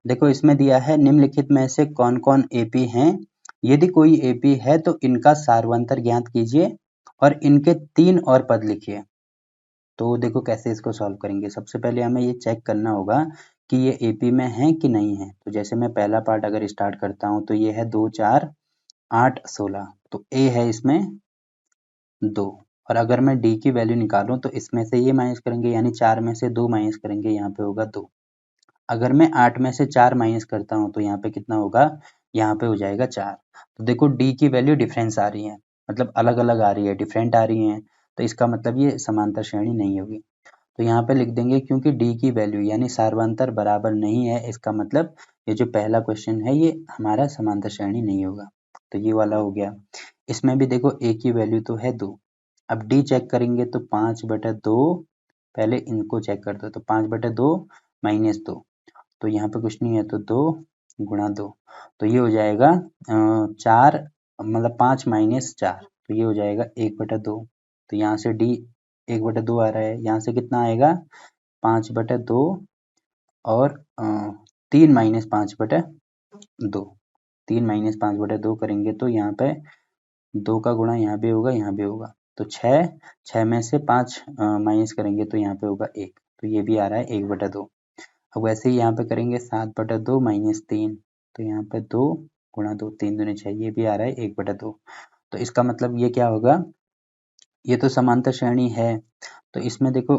देखो इसमें दिया है निम्नलिखित में से कौन कौन एपी हैं, यदि कोई एपी है तो इनका सार्वंतर ज्ञात कीजिए और इनके 3 और पद लिखिए। तो देखो कैसे इसको सॉल्व करेंगे। सबसे पहले हमें ये चेक करना होगा कि ये एपी में है कि नहीं है। तो जैसे मैं पहला पार्ट अगर स्टार्ट करता हूँ तो ये है 2 4 8 16, तो ए है इसमें 2। और अगर मैं डी की वैल्यू निकालूं तो इसमें से ये माइनस करेंगे, यानी 4 में से 2 माइनस करेंगे, यहाँ पे होगा 2। अगर मैं 8 में से 4 माइनस करता हूँ तो यहाँ पे कितना होगा, यहाँ पे हो जाएगा 4। तो देखो डी की वैल्यू डिफरेंस आ रही है, मतलब अलग अलग आ रही है, डिफरेंट आ रही है, तो इसका मतलब ये समांतर श्रेणी नहीं होगी। तो यहाँ पे लिख देंगे क्योंकि डी की वैल्यू यानी सार्वंतर बराबर नहीं है, इसका मतलब ये जो पहला क्वेश्चन है ये हमारा समांतर श्रेणी नहीं होगा। तो ये वाला हो गया। इसमें भी देखो ए की वैल्यू तो है 2। अब डी चेक करेंगे तो 5/2, पहले इनको चेक कर दो, तो 5/2 माइनस 2, तो यहाँ पे कुछ नहीं है तो 2 गुणा 2, तो ये हो जाएगा 4, मतलब 5 माइनस 4, तो ये हो जाएगा 1/2। तो यहाँ से डी 1/2 आ रहा है, यहाँ से कितना आएगा 5/2 और 3 माइनस 5/2, 3 माइनस 5/2 करेंगे तो यहाँ पे 2 का गुणा यहाँ भी होगा, यहाँ भी होगा, तो 6, 6 में से 5 माइनस करेंगे तो यहाँ पे होगा 1, तो ये भी आ रहा है 1/2। अब वैसे ही यहाँ पे करेंगे 7/2 माइनस 3, तो यहाँ पे 2 गुणा 2, 3 दूनी 6, ये भी आ रहा है 1/2। तो इसका मतलब ये क्या होगा, ये तो समांतर श्रेणी है। तो इसमें देखो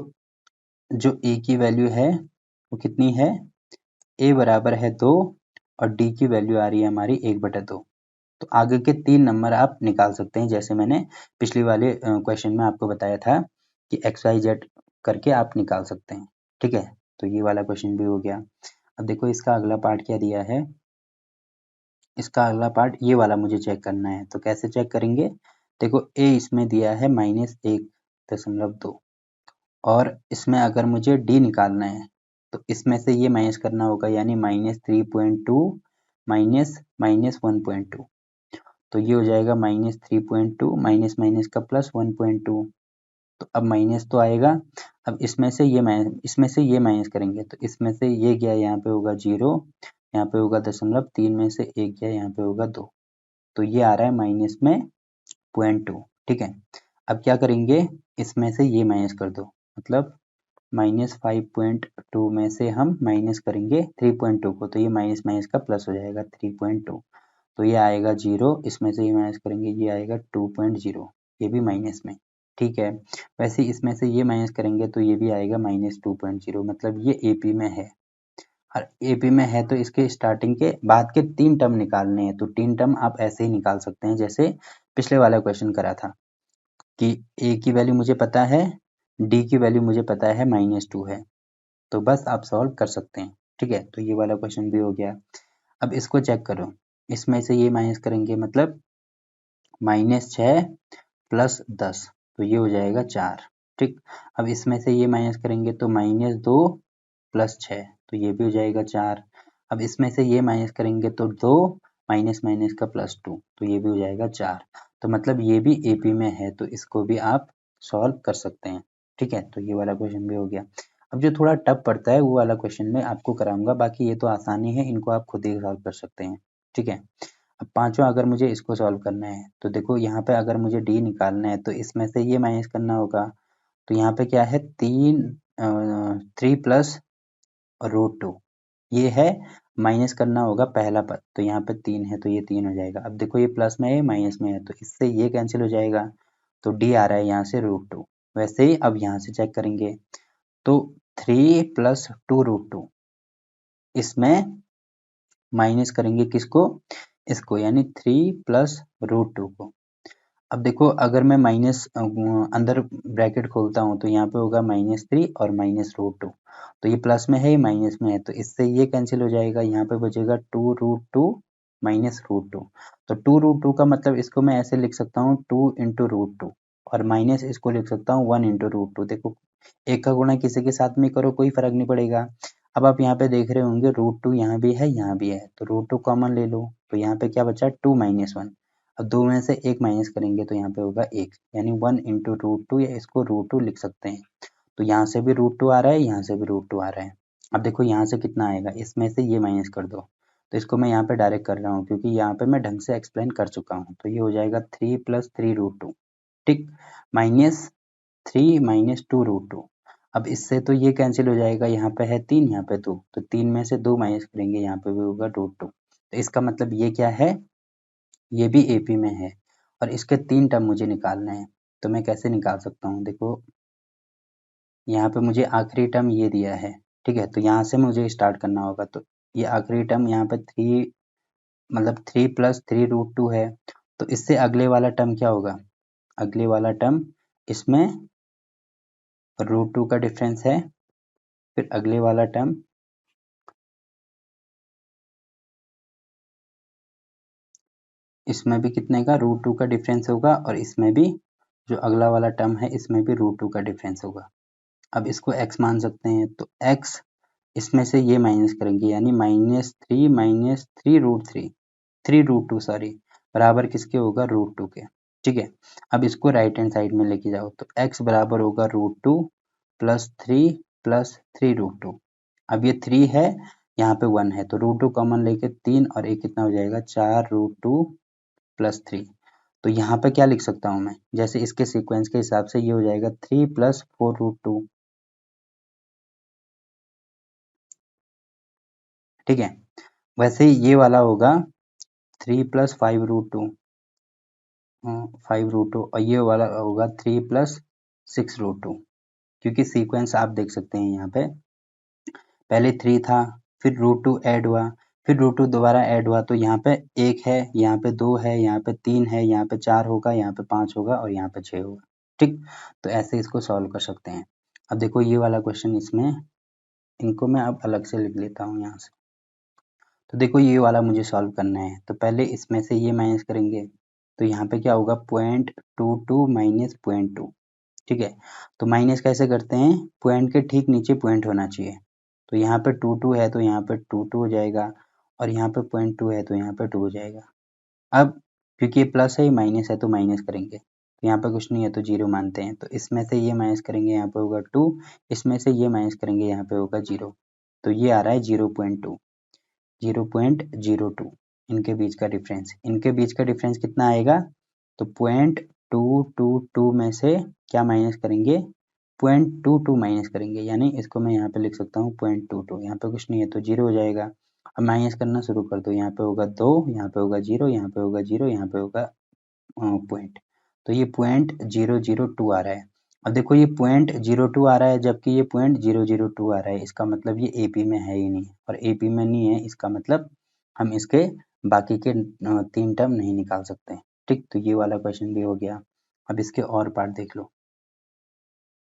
जो ए की वैल्यू है वो कितनी है, ए बराबर है 2 और डी की वैल्यू आ रही है हमारी 1/2। तो आगे के 3 नंबर आप निकाल सकते हैं, जैसे मैंने पिछली वाले क्वेश्चन में आपको बताया था कि एक्स वाई जेड करके आप निकाल सकते हैं। ठीक है, तो ये वाला क्वेश्चन भी हो गया। अब देखो इसका अगला पार्ट क्या दिया है, इसका अगला पार्ट ये वाला मुझे चेक करना है। तो कैसे चेक करेंगे, देखो ए इसमें दिया है -1.2 और इसमें अगर मुझे डी निकालना है तो इसमें से ये माइनस करना होगा, यानी -3.2 माइनस माइनस 1.2, तो ये हो जाएगा -3.2 माइनस माइनस का प्लस 1.2। तो अब माइनस तो आएगा, अब इसमें से ये माइनस करेंगे तो इसमें से ये गया, यहाँ पे होगा 0, यहाँ पे होगा 0.3 में से 1 गया, यहाँ पे होगा 2, तो ये आ रहा है माइनस में 0.2। ठीक है, अब क्या करेंगे, इसमें से ये माइनस कर दो, मतलब -5.2 में से हम माइनस करेंगे 3.2 को, तो ये माइनस माइनस का प्लस हो जाएगा 3.2, तो ये आएगा 0, इसमें से ये माइनस करेंगे ये आएगा 2.0, ये भी माइनस में। ठीक है, वैसे इसमें से ये माइनस करेंगे तो ये भी आएगा -2.0, मतलब ये एपी में है। और एपी में है तो इसके स्टार्टिंग के बाद के 3 टर्म निकालने हैं, तो 3 टर्म आप ऐसे ही निकाल सकते हैं जैसे पिछले वाला क्वेश्चन करा था कि ए की वैल्यू मुझे पता है, डी की वैल्यू मुझे पता है -2 है, तो बस आप सॉल्व कर सकते हैं। ठीक है, तो ये वाला क्वेश्चन भी हो गया। अब इसको चेक करो, इसमें से ये माइनस करेंगे, मतलब -6 प्लस 10, तो ये हो जाएगा 4। ठीक, अब इसमें से ये माइनस करेंगे तो -2 प्लस 6, तो ये भी हो जाएगा 4। अब इसमें से ये माइनस करेंगे तो 2 माइनस माइनस का प्लस 2, तो ये भी हो जाएगा 4। तो मतलब ये भी एपी में है, तो इसको भी आप सॉल्व कर सकते हैं। ठीक है, तो ये वाला क्वेश्चन भी हो गया। अब जो थोड़ा टफ पड़ता है वो वाला क्वेश्चन मैं आपको कराऊंगा, बाकी ये तो आसानी है, इनको आप खुद ही सॉल्व कर सकते हैं। ठीक है, अब पांचवा अगर मुझे इसको सॉल्व करना है तो देखो यहाँ पे अगर मुझे डी निकालना है तो इसमें से ये माइनस करना होगा, तो यहाँ पे क्या है 3 प्लस √2, ये है माइनस करना होगा पहला पद, तो यहाँ पे 3 है तो ये 3 हो जाएगा। अब देखो ये प्लस में है माइनस में है तो इससे ये कैंसिल हो जाएगा, तो डी आ रहा है यहाँ से √2। वैसे ही अब यहाँ से चेक करेंगे तो 3 प्लस 2√2, इसमें माइनस करेंगे किसको, इसको, यानी 3 प्लस √2 को। अब देखो अगर मैं माइनस अंदर ब्रैकेट खोलता हूँ तो यहाँ पे होगा -3 और -√2, तो ये प्लस में है ये माइनस में है, तो इससे ये कैंसिल हो जाएगा, यहाँ पे बचेगा 2√2 माइनस √2। तो 2√2 का मतलब इसको मैं ऐसे लिख सकता हूँ 2 इंटू √2, और माइनस इसको लिख सकता हूँ 1 इंटू √2। देखो एक का गुणा किसी के साथ में करो कोई फर्क नहीं पड़ेगा। अब आप यहाँ पे देख रहे होंगे √2 यहाँ भी है यहाँ भी है, तो √2 कॉमन ले लो, तो यहाँ पे क्या बचा 2 माइनस 1। अब 2 में से 1 माइनस करेंगे तो यहाँ पे होगा 1, यानी 1 इंटू √2, या इसको √2 लिख सकते हैं। तो यहाँ से भी √2 आ रहा है, यहाँ से भी √2 आ रहा है। अब देखो यहाँ से कितना आएगा, इसमें से ये माइनस कर दो, तो इसको मैं यहाँ पे डायरेक्ट कर रहा हूँ क्योंकि यहाँ पे मैं ढंग से एक्सप्लेन कर चुका हूँ। तो ये हो जाएगा 3 + 3√2, ठीक, माइनस 3 - 2√2। अब इससे तो ये कैंसिल हो जाएगा, यहाँ पे है 3, यहाँ पे 2, तो 3 में से 2 माइनस करेंगे, यहाँ पे भी होगा √2। तो इसका मतलब ये क्या है, ये भी एपी में है और इसके 3 टर्म मुझे निकालने हैं। तो मैं कैसे निकाल सकता हूँ, देखो यहाँ पे मुझे आखिरी टर्म ये दिया है, ठीक है, तो यहाँ से मुझे स्टार्ट करना होगा। तो ये आखिरी टर्म यहाँ पे 3 मतलब 3 + 3√2 है, तो इससे अगले वाला टर्म क्या होगा, अगले वाला टर्म इसमें √2 का डिफरेंस है, फिर अगले वाला टर्म इसमें भी कितने का, √2 का डिफरेंस होगा और इसमें भी जो अगला वाला टर्म है इसमें भी √2 का डिफरेंस होगा। अब इसको x मान सकते हैं, तो x इसमें से ये माइनस करेंगे यानी -3 - 3√2 सॉरी बराबर किसके होगा, √2 के, ठीक है। अब इसको राइट हैंड साइड में लेके जाओ, तो x बराबर होगा √2 + 3 + 3√2। अब ये 3 है, यहाँ पे 1 है, तो √2 कॉमन लेके 3 और एक कितना हो जाएगा, 4√2 + 3। तो यहाँ पे क्या लिख सकता हूँ मैं, जैसे इसके सीक्वेंस के हिसाब से ये हो जाएगा 3 + 4√2, ठीक है। वैसे ही ये वाला होगा 3 + 5√2, 5√2, और ये वाला होगा 3 + 6√2, क्योंकि सीक्वेंस आप देख सकते हैं यहाँ पे पहले 3 था, फिर √2 ऐड हुआ, फिर √2 दोबारा ऐड हुआ, तो यहाँ पे 1 है, यहाँ पे 2 है, यहाँ पे 3 है, यहाँ पे 4 होगा, यहाँ पे 5 होगा और यहाँ पे 6 होगा, ठीक। तो ऐसे इसको सॉल्व कर सकते हैं। अब देखो ये वाला क्वेश्चन, इसमें इनको मैं अब अलग से लिख लेता हूँ यहाँ से। तो देखो ये वाला मुझे सॉल्व करना है, तो पहले इसमें से ये माइनस करेंगे, तो यहाँ पे क्या होगा, 0.22 - 0.2, ठीक है। तो माइनस कैसे करते हैं, पॉइंट के ठीक नीचे पॉइंट होना चाहिए, तो यहाँ पे 22 है तो यहाँ पे 22 हो जाएगा, और यहाँ पे 0.2 है तो यहाँ पे 2 हो जाएगा। अब क्योंकि ये प्लस है, ये माइनस है, तो माइनस करेंगे, तो यहाँ पे कुछ नहीं है तो 0 मानते हैं, तो इसमें से ये माइनस करेंगे, यहाँ पे होगा 2, इसमें से ये माइनस करेंगे, यहाँ पे होगा 0, तो ये आ रहा है 0.2, 0.02, इनके बीच का डिफरेंस, इनके बीच का डिफरेंस कितना आएगा, तो 0.222 में से क्या माइनस करेंगे, 0.22 माइनस करेंगे, यानी इसको मैं यहाँ पे लिख सकता हूँ 0.22, यहाँ पे कुछ नहीं है तो 0 हो जाएगा। अब माइनस करना शुरू कर दो, यहाँ पे होगा 2, यहाँ पे होगा 0, यहाँ पे होगा 0, यहाँ पे होगा पॉइंट, तो ये 0.002 आ रहा है। अब देखो ये 0.02 आ रहा है, जबकि ये 0.002 आ रहा है, इसका मतलब ये एपी में है ही नहीं, और एपी में नहीं है इसका मतलब हम इसके बाकी के 3 टर्म नहीं निकाल सकते, ठीक। तो ये वाला क्वेश्चन भी हो गया। अब इसके और पार्ट देख लो।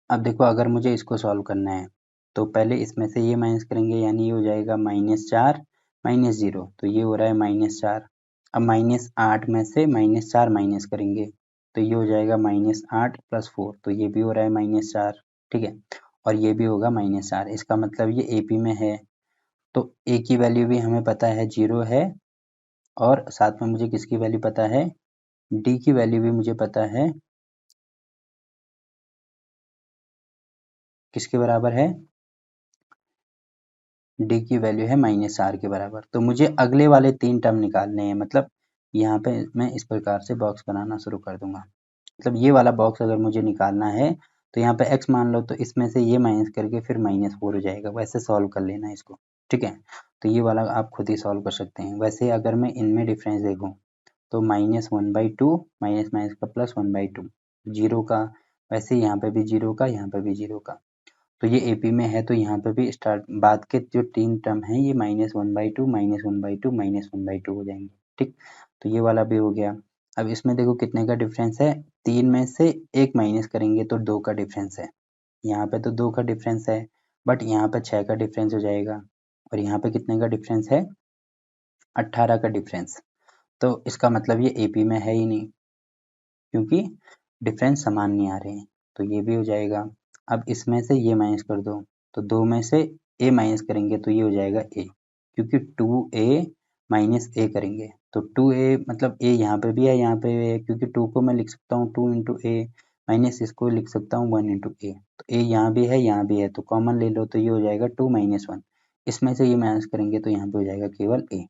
अब देखो अगर मुझे इसको सॉल्व करना है, तो पहले इसमें से ये माइनस करेंगे, यानी ये हो जाएगा -4 - 0, तो ये हो रहा है -4। अब -8 में से -4 माइनस करेंगे, तो ये हो जाएगा -8 + 4, तो ये भी हो रहा है -4, ठीक है, और ये भी होगा -4, इसका मतलब ये एपी में है। तो ए की वैल्यू भी हमें पता है 0 है, और साथ में मुझे किसकी वैल्यू पता है, डी की वैल्यू भी मुझे पता है, किसके बराबर है, डी की वैल्यू है -4 के बराबर। तो मुझे अगले वाले 3 टर्म निकालने हैं, मतलब यहाँ पे मैं इस प्रकार से बॉक्स बनाना शुरू कर दूंगा, मतलब ये वाला बॉक्स अगर मुझे निकालना है, तो यहाँ पे x मान लो, तो इसमें से ये माइनस करके फिर -4 हो जाएगा, वैसे सॉल्व कर लेना इसको, ठीक है। तो ये वाला आप खुद ही सॉल्व कर सकते हैं। वैसे अगर मैं इनमें डिफरेंस देखूँ, तो -1/2 माइनस माइनस का प्लस 1/2, जीरो का, वैसे यहाँ पे भी जीरो का, यहाँ पे भी जीरो का, तो ये एपी में है, तो यहाँ पे भी स्टार्ट बाद के जो 3 टर्म हैं ये -1/2 -1/2 -1/2 हो जाएंगे, ठीक। तो ये वाला भी हो गया। अब इसमें देखो कितने का डिफरेंस है, 3 में से 1 माइनस करेंगे तो 2 का डिफरेंस है, यहाँ पे तो 2 का डिफरेंस है, बट यहाँ पे 6 का डिफरेंस हो जाएगा, और यहाँ पे कितने का डिफरेंस है, 18 का डिफरेंस। तो इसका मतलब ये एपी में है ही नहीं, क्योंकि डिफरेंस समान नहीं आ रहे हैं, तो ये भी हो जाएगा। अब इसमें से ये माइनस कर दो, तो 2 में से a माइनस करेंगे तो ये हो जाएगा a, क्योंकि 2a माइनस a करेंगे, तो 2a मतलब a यहाँ पे भी है, यहाँ पे भी है, क्योंकि 2 को मैं लिख सकता हूँ 2 इंटू ए, माइनस इसको लिख सकता हूँ 1 इंटू ए, तो a यहाँ भी है, यहाँ भी है, तो कॉमन ले लो, तो ये हो जाएगा 2 - 1, इसमें से ये माइनस करेंगे तो यहाँ पे हो जाएगा केवल ए,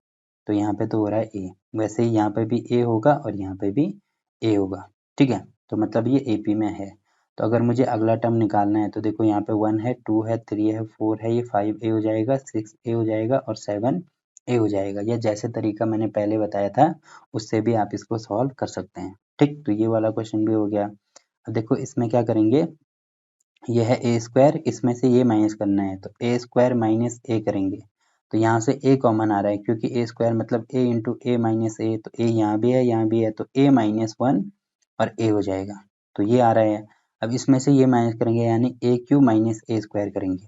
तो यहाँ पे तो हो रहा है ए, वैसे ही यहाँ पे भी ए होगा और यहाँ पे भी ए होगा, ठीक है। तो मतलब ये एपी में है। तो अगर मुझे अगला टर्म निकालना है तो देखो यहाँ पे 1 है, 2 है, 3 है, 4 है, ये 5a हो जाएगा, 6a हो जाएगा और 7a हो जाएगा। ये जैसे तरीका मैंने पहले बताया था उससे भी आप इसको सॉल्व कर सकते हैं, ठीक। तो ये वाला क्वेश्चन भी हो गया। अब देखो इसमें क्या करेंगे, ये है ए स्क्वायर, इसमें से ये माइनस करना है तो ए स्क्वायर माइनस ए करेंगे, तो यहाँ से ए कॉमन आ रहा है क्योंकि ए स्क्वायर मतलब ए इंटू ए माइनस ए, तो ए यहाँ भी है यहाँ भी है, तो ए माइनस 1 और ए हो जाएगा, तो ये आ रहा है। अब इसमें से ये माइनस करेंगे यानी ए क्यू माइनस ए स्क्वायर करेंगे,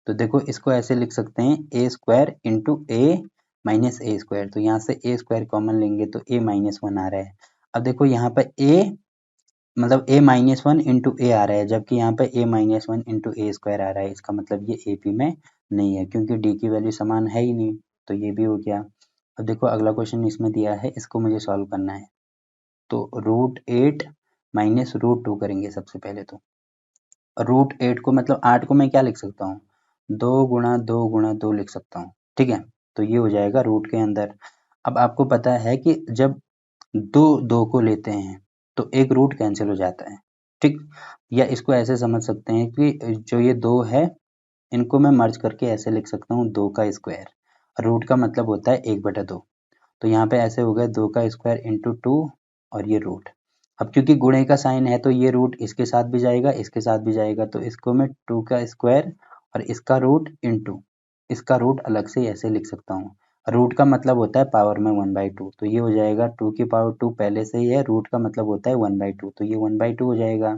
तो देखो इसको ऐसे लिख सकते हैं ए स्क्वायर इंटू ए माइनस ए स्क्वायर, तो यहाँ से ए स्क्वायर कॉमन लेंगे तो ए माइनस 1 आ रहा है। अब देखो यहाँ पर ए मतलब a माइनस 1 इंटू ए आ रहा है, जबकि यहाँ पे a minus 1 into A square आ रहा है, इसका मतलब ये AP में नहीं है क्योंकि d की वैल्यू समान है ही नहीं, तो ये भी हो गया। अब देखो अगला क्वेश्चन इसमें दिया है, इसको मुझे सॉल्व करना है, तो √8 माइनस √2 करेंगे सबसे पहले। तो √8 को मतलब 8 को मैं क्या लिख सकता हूँ, 2 गुणा 2 गुणा 2 लिख सकता हूँ, ठीक है। तो ये हो जाएगा रूट के अंदर। अब आपको पता है कि जब दो को लेते हैं तो एक रूट कैंसिल हो जाता है, ठीक। या इसको ऐसे समझ सकते हैं कि जो ये 2 है इनको मैं मर्ज करके ऐसे लिख सकता हूँ 2 का स्क्वायर, रूट का मतलब होता है 1/2, तो यहाँ पे ऐसे हो गया 2 का स्क्वायर इंटू 2 और ये रूट। अब क्योंकि गुणे का साइन है तो ये रूट इसके साथ भी जाएगा इसके साथ भी जाएगा, तो इसको मैं 2 का स्क्वायर और इसका रूट इंटू इसका रूट अलग से ऐसे लिख सकता हूँ। रूट का मतलब होता है पावर में 1/2, तो ये हो जाएगा 2 की पावर 2 पहले से ही है, रूट का मतलब होता है 1/2, तो ये 1/2 हो जाएगा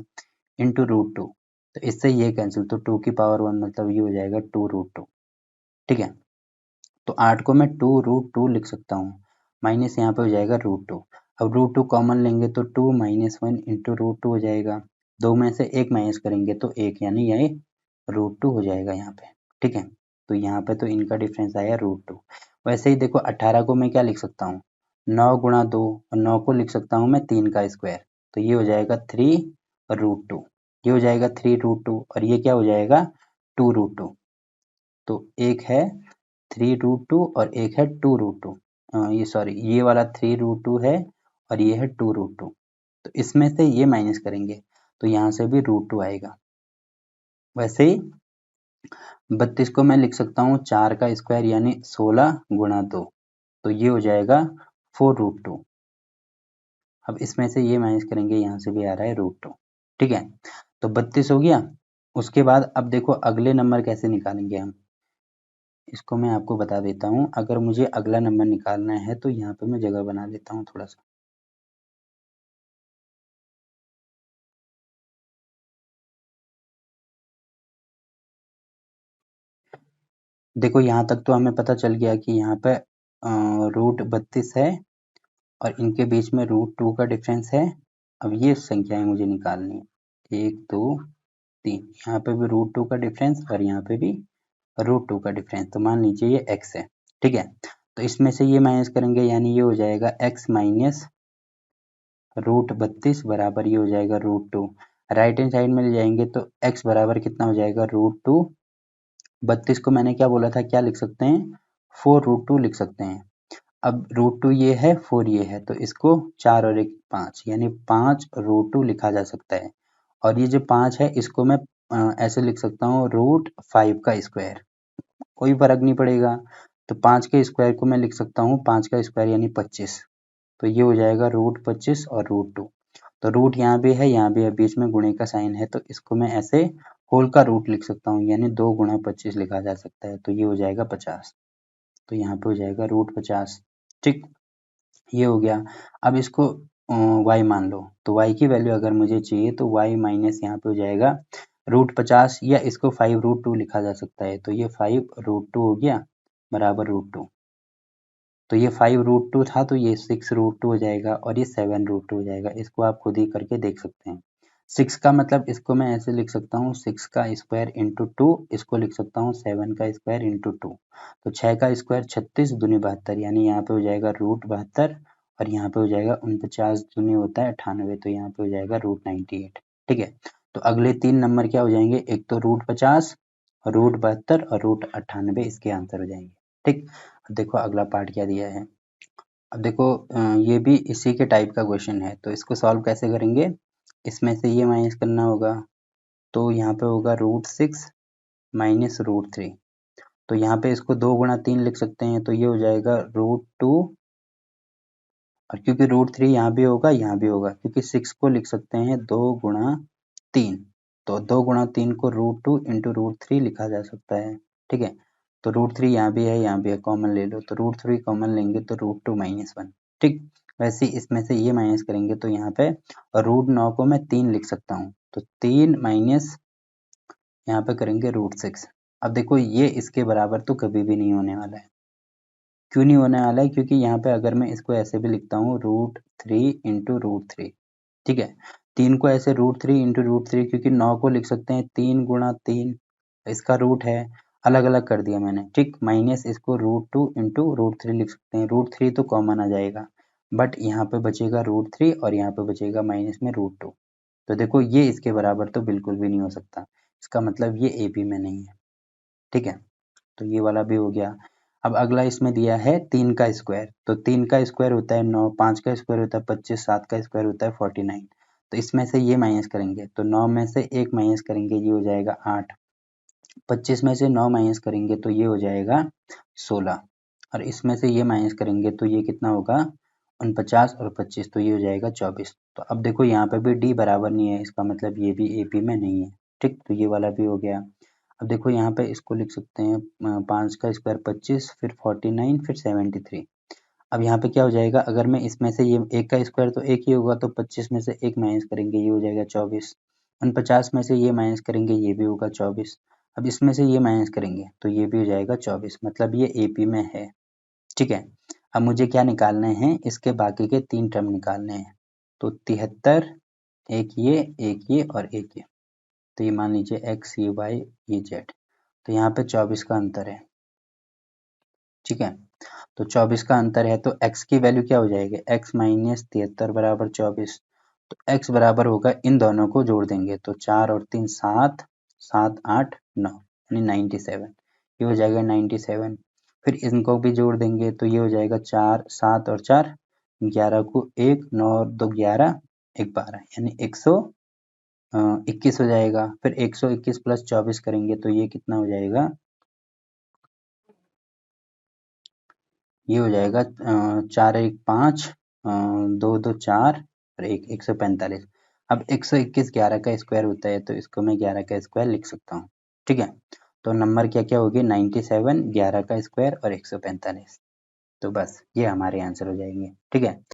इंटू √2, तो इससे ये कैंसिल, तो 2 की पावर 1 मतलब ये हो जाएगा 2√2, ठीक है। तो 8 को मैं 2√2 लिख सकता हूँ, माइनस यहाँ पे हो जाएगा √2। अब √2 कॉमन लेंगे तो 2 माइनस 1 इंटू √2 हो जाएगा, दो में से एक माइनस करेंगे तो एक, यानी ये √2 हो जाएगा यहाँ पे, ठीक है। तो यहाँ पे तो इनका डिफरेंस आया √2। वैसे ही देखो 18 को मैं क्या लिख सकता हूँ, 9 गुणा 2, और 9 को लिख सकता हूँ मैं 3 का स्क्वायर, तो ये हो जाएगा 3√2, ये हो जाएगा 3√2 और ये क्या हो जाएगा 2√2, तो एक है 3√2 और एक है 2√2, ये सॉरी ये वाला 3√2 है और ये है 2√2, तो इसमें से ये माइनस करेंगे तो यहाँ से भी √2 आएगा। वैसे ही 32 को मैं लिख सकता हूँ 4 का स्क्वायर यानी 16 गुणा 2, तो ये हो जाएगा 4√2। अब इसमें से ये माइनस करेंगे यहाँ से भी आ रहा है √2, ठीक है। तो 32 हो गया। उसके बाद अब देखो अगले नंबर कैसे निकालेंगे हम, इसको मैं आपको बता देता हूँ। अगर मुझे अगला नंबर निकालना है तो यहाँ पे मैं जगह बना लेता हूँ थोड़ा सा। देखो यहाँ तक तो हमें पता चल गया कि यहाँ पे √32 है और इनके बीच में √2 का डिफरेंस है। अब ये संख्याएं मुझे निकालनी है, 1 2 3, यहाँ पे भी √2 का डिफरेंस और यहाँ पे भी √2 का डिफरेंस, तो मान लीजिए ये x है, ठीक है। तो इसमें से ये माइनस करेंगे यानी ये हो जाएगा x माइनस √32 बराबर ये हो जाएगा √2। राइट हैंड साइड में ले जाएंगे तो x बराबर कितना हो जाएगा √2। 32 को मैंने क्या बोला था, क्या लिख सकते हैं 4√2 लिख सकते हैं। अब √2 ये है 4 ये है, तो इसको 4 और 1 5 यानी 5√2 लिखा जा सकता है। और ये जो 5 है इसको मैं ऐसे लिख सकता हूँ √5 का स्क्वायर, कोई फर्क नहीं पड़ेगा। तो 5 के स्क्वायर को मैं लिख सकता हूँ 5 का स्क्वायर यानी 25, तो ये हो जाएगा √25 और √2। तो रूट यहाँ भी है यहाँ भी है, बीच में गुणे का साइन है, तो इसको मैं ऐसे होल का रूट लिख सकता हूँ यानी 2 गुणा 25 लिखा जा सकता है, तो ये हो जाएगा 50, तो यहाँ पे हो जाएगा √50, ठीक। ये हो गया। अब इसको y मान लो, तो y की वैल्यू अगर मुझे चाहिए तो y माइनस यहाँ पे हो जाएगा √50, या इसको 5√2 लिखा जा सकता है, तो ये 5√2 हो गया बराबर √2। तो ये 5√2 था तो ये 6√2 हो जाएगा और ये 7√2 हो जाएगा, इसको आप खुद ही करके देख सकते हैं। 6 का मतलब इसको मैं ऐसे लिख सकता हूँ 6 का स्क्वायर इंटू 2, इसको लिख सकता हूँ 7 का स्क्वायर इंटू 2, तो 6 का स्क्वायर 36 दूनी 72, यानी यहाँ पे हो जाएगा √72 और यहाँ पे हो जाएगा 49 दूनी होता है 98, तो यहाँ पे हो जाएगा √98, ठीक है। तो अगले तीन नंबर क्या हो जाएंगे, एक तो √50 √72 और √98 इसके आंसर हो जाएंगे। ठीक, अब देखो अगला पार्ट क्या दिया है। अब देखो ये भी इसी के टाइप का क्वेश्चन है, तो इसको सॉल्व कैसे करेंगे। इसमें से ये माइनस करना होगा, तो यहाँ पे होगा √6 माइनस √3। तो यहाँ पे इसको 2 गुणा 3 लिख सकते हैं, तो ये हो जाएगा √2, और क्योंकि √3 यहाँ भी होगा यहाँ भी होगा, क्योंकि 6 को लिख सकते हैं 2 गुणा 3, तो 2 गुणा 3 को √2 इंटू √3 लिखा जा सकता है। ठीक है, तो √3 यहाँ भी है यहाँ भी है, कॉमन ले लो, तो √3 कॉमन लेंगे तो √2 माइनस 1। ठीक, वैसे ही इसमें से ये माइनस करेंगे तो यहाँ पे √9 को मैं 3 लिख सकता हूँ, तो 3 माइनस यहाँ पे करेंगे √6। अब देखो ये इसके बराबर तो कभी भी नहीं होने वाला है। क्यों नहीं होने वाला है, क्योंकि यहाँ पे अगर मैं इसको ऐसे भी लिखता हूँ √3 इंटू √3, ठीक है, 3 को ऐसे √3 इंटू √3, क्योंकि 9 को लिख सकते हैं 3 गुणा 3, इसका रूट है, अलग अलग कर दिया मैंने। ठीक, माइनस इसको √2 इंटू √3 लिख सकते हैं, √3 तो कॉमन आ जाएगा, बट यहाँ पे बचेगा √3 और यहाँ पे बचेगा माइनस में √2। तो देखो ये इसके बराबर तो बिल्कुल भी नहीं हो सकता, इसका मतलब ये AP में नहीं है। ठीक है, तो ये वाला भी हो गया। अब अगला इसमें दिया है 3 का स्क्वायर, तो 3 का स्क्वायर होता है 9, 5 का स्क्वायर होता है 25, 7 का स्क्वायर होता है 49। तो इसमें से ये माइनस करेंगे, तो 9 में से 1 माइनस करेंगे, ये हो जाएगा 8। 25 में से 9 माइनस करेंगे तो ये हो जाएगा 16, और इसमें से ये माइनस करेंगे तो ये कितना होगा 49 और 25, तो ये हो जाएगा 24। तो अब देखो यहाँ पे भी डी बराबर नहीं है, इसका मतलब ये भी AP में नहीं है। ठीक, तो ये वाला भी हो गया। अब देखो यहाँ पे इसको लिख सकते हैं 5 का स्क्वायर 25, फिर 49, फिर 73। अब यहाँ पे क्या हो जाएगा, अगर मैं इसमें से ये 1 का स्क्वायर तो 1 ही होगा, तो 25 में से 1 माइनस करेंगे, ये हो जाएगा 24। 49 में से ये माइनस करेंगे, ये भी होगा 24। अब इसमें से ये माइनस करेंगे तो ये भी हो जाएगा 24, मतलब ये AP में है। ठीक है, अब मुझे क्या निकालने हैं, इसके बाकी के 3 टर्म निकालने हैं, तो 73, एक ये और एक ये, तो ये मान लीजिए x, ये y, ये z, तो यहाँ पे 24 का अंतर है। ठीक है, तो 24 का अंतर है, तो x की वैल्यू क्या हो जाएगी, x माइनस 73 बराबर 24। तो x बराबर होगा, इन दोनों को जोड़ देंगे तो 4 और 3 7, 7 8 9, यानी 97, ये हो जाएगा 97। फिर इनको भी जोड़ देंगे तो ये हो जाएगा 4, 7 और 4 11 को 1, 9 और 2 11, 1 12, यानी 121 हो जाएगा। फिर 121 प्लस 24 करेंगे तो ये कितना हो जाएगा, ये हो जाएगा 4 1 5, 2 2 4 और 1 145। अब 121 11 का स्क्वायर होता है, तो इसको मैं 11 का स्क्वायर लिख सकता हूँ। ठीक है, तो नंबर क्या क्या होगी, 97, 11 का स्क्वायर और 145। तो बस ये हमारे आंसर हो जाएंगे। ठीक है।